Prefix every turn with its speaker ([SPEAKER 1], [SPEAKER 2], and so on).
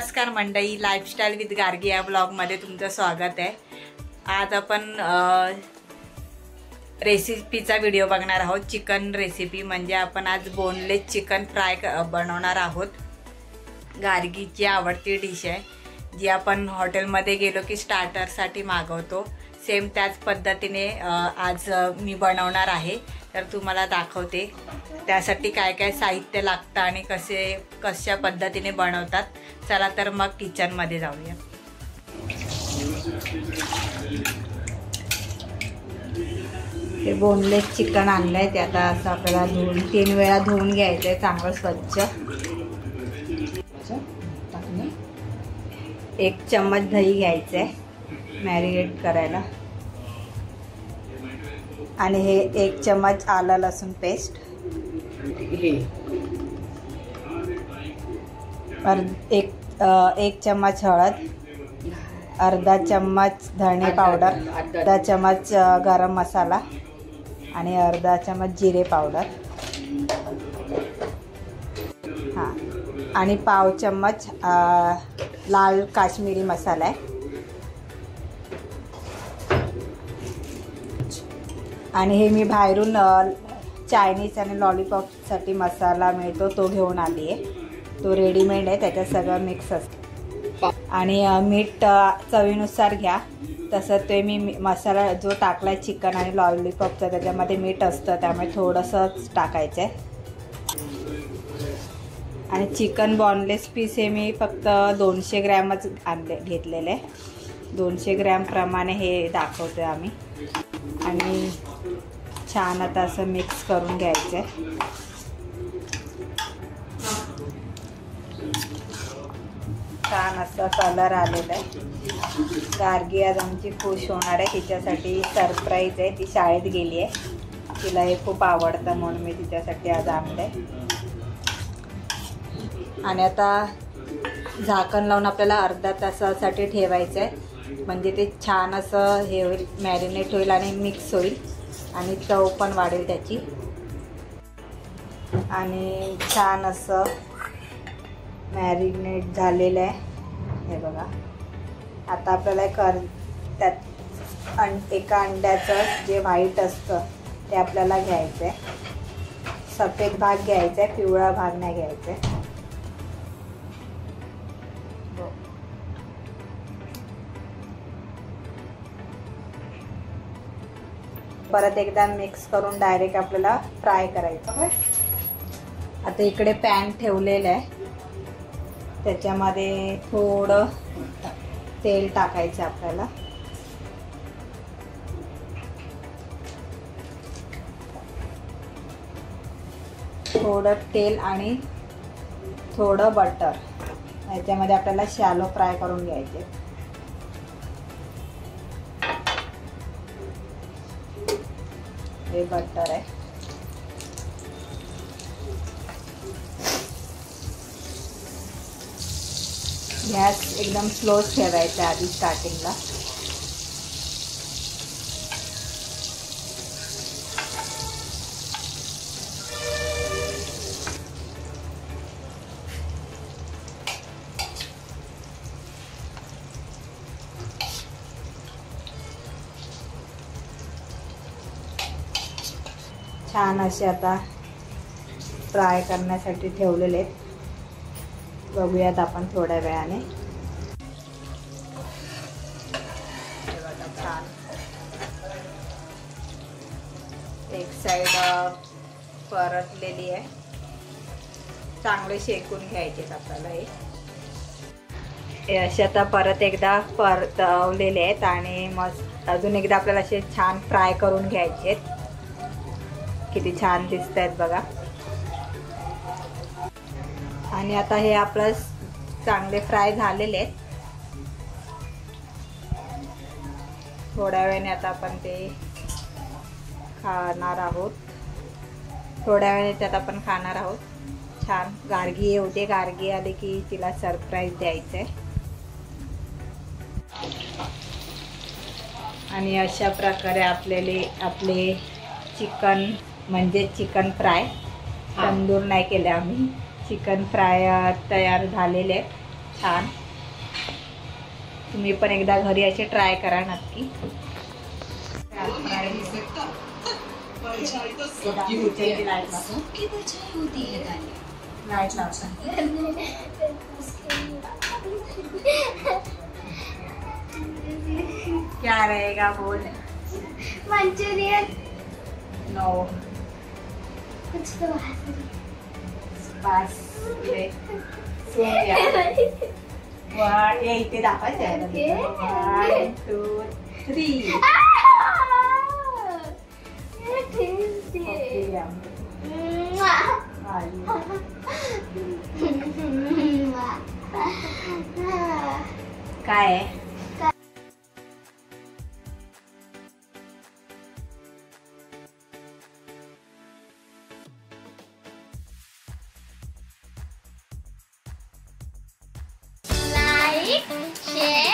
[SPEAKER 1] नमस्कार मंडळी, lifestyle with Gargi या ब्लॉगमध्ये तुमचं स्वागत आहे। आज आपण रेसिपीचा व्हिडिओ बघणार आहोत। चिकन रेसिपी म्हणजे आपण आज बोनलेस चिकन फ्राय बनवणार आहोत। गार्गीची आवडती डिश आहे, जी आपण हॉटेलमध्ये गेलो की स्टार्टरसाठी मागवतो। सेम त्याच पद्धतीने आज मी बनवणार आहे, तर तुम्हाला दाखवते त्यासाठी काय काय साहित्य लागतं आणि कशा पद्धतीने बनवतात। चला तर मग किचन मध्ये जाऊया। हे बोनलेस चिकन आणलंय, ते आता असं आपल्याला 2-3 वेळा धुवून घ्यायचंय चांगलं स्वच्छ। 1 चम्मच दही घ्यायचंय मॅरिनेट करायला, आणि हे 1 चम्मच आलं लसूण पेस्ट, 1 चम्मच हळद, अर्धा चम्मच धणे पावडर, अर्धा चम्मच गरम मसाला आणि अर्धा चम्मच जिरे पावडर, हां, आणि पाव चम्मच लाल काश्मीरी मसाला आहे, आणि हे मी बाहेरून चायनीज आणि लॉलीपॉपसाठी मसाला मिळतो तो घेऊन आली आहे। तो रेडीमेड आहे, त्याच्यात सगळं मिक्स असतं। आणि मीठ चवीनुसार घ्या। तसं ते मी मसाला जो टाकला आहे चिकन आणि लॉलीपॉपचा, त्याच्यामध्ये मीठ असतं, त्यामुळे थोडंसंच टाकायचं आहे। आणि चिकन बॉनलेस पीस हे मी फक्त 200 ग्रॅमच घेतलेले, 200 ग्रॅम प्रमाणे हे दाखवतोय आम्ही। आणि छान आता असं मिक्स करून घ्यायचं आहे। छान असा कलर आलेला आहे। गार्गी आज आमची खुश होणार आहे, तिच्यासाठी सरप्राईज आहे। ती शाळेत गेली आहे, तिला हे खूप आवडतं म्हणून मी तिच्यासाठी आज आणलं आहे। आणि आता झाकण लावून आपल्याला अर्धा तासासाठी ठेवायचं आहे, म्हणजे ते छान असं हे होईल, मॅरिनेट होईल आणि मिक्स होईल आणि चव पण वाढेल त्याची। आणि छान असं मॅरिनेट झालेलं आहे हे बघा। आता आपल्याला त्यात एका अंड्याचं जे व्हाईट असतं ते आपल्याला घ्यायचं आहे। सफेद भाग घ्यायचा आहे, पिवळा भाग नाही घ्यायचा आहे। परत एकदा मिक्स करून डायरेक्ट आपल्याला फ्राय करायचं। आता इकडे पॅन ठेवलेलं आहे, त्याच्यामध्ये थोडं तेल टाकायचं आपल्याला। थोडं तेल आणि थोडं बटर, याच्यामध्ये आपल्याला शॅलो फ्राय करून घ्यायचे। हे बटर आहे। गॅस एकदम स्लो ठेवायचा आधी स्टार्टिंगला। छान असे आता फ्राय करण्यासाठी ठेवलेले आहेत, बघूयात आपण थोड्या वेळाने। छान एक साइड परतलेली आहे, चांगले शेकून घ्यायचे आपल्याला हे असे। आता परत एकदा परतवलेले आहेत आणि मग अजून एकदा आपल्याला असे छान फ्राय करून घ्यायचे आहेत। किती छान दिसत आहेत बघा। आणि आता हे आपलं चांगले फ्राय झालेले आहेत। थोड्या वेळाने आता आपण ते खाणार आहोत, थोड्या वेळाने त्यात आपण खाणार आहोत। छान गार्गी येऊ दे, गार्गी आली की तिला सरप्राईज द्यायचं आहे। आणि अशा प्रकारे आपले चिकन म्हणजे चिकन फ्राय, तंदूर नाही केले आम्ही, चिकन फ्राय तयार झालेले। छान. तुम्ही पण एकदा घरी असे ट्राय करा नक्की. लाईट लावता. क्या रहेगा बोल.
[SPEAKER 2] मंचूरियन.
[SPEAKER 1] नो.
[SPEAKER 2] कुछ तो
[SPEAKER 1] बस. इथे दाखवायचं आहे. 1 2 3. काय आहे.
[SPEAKER 2] Like share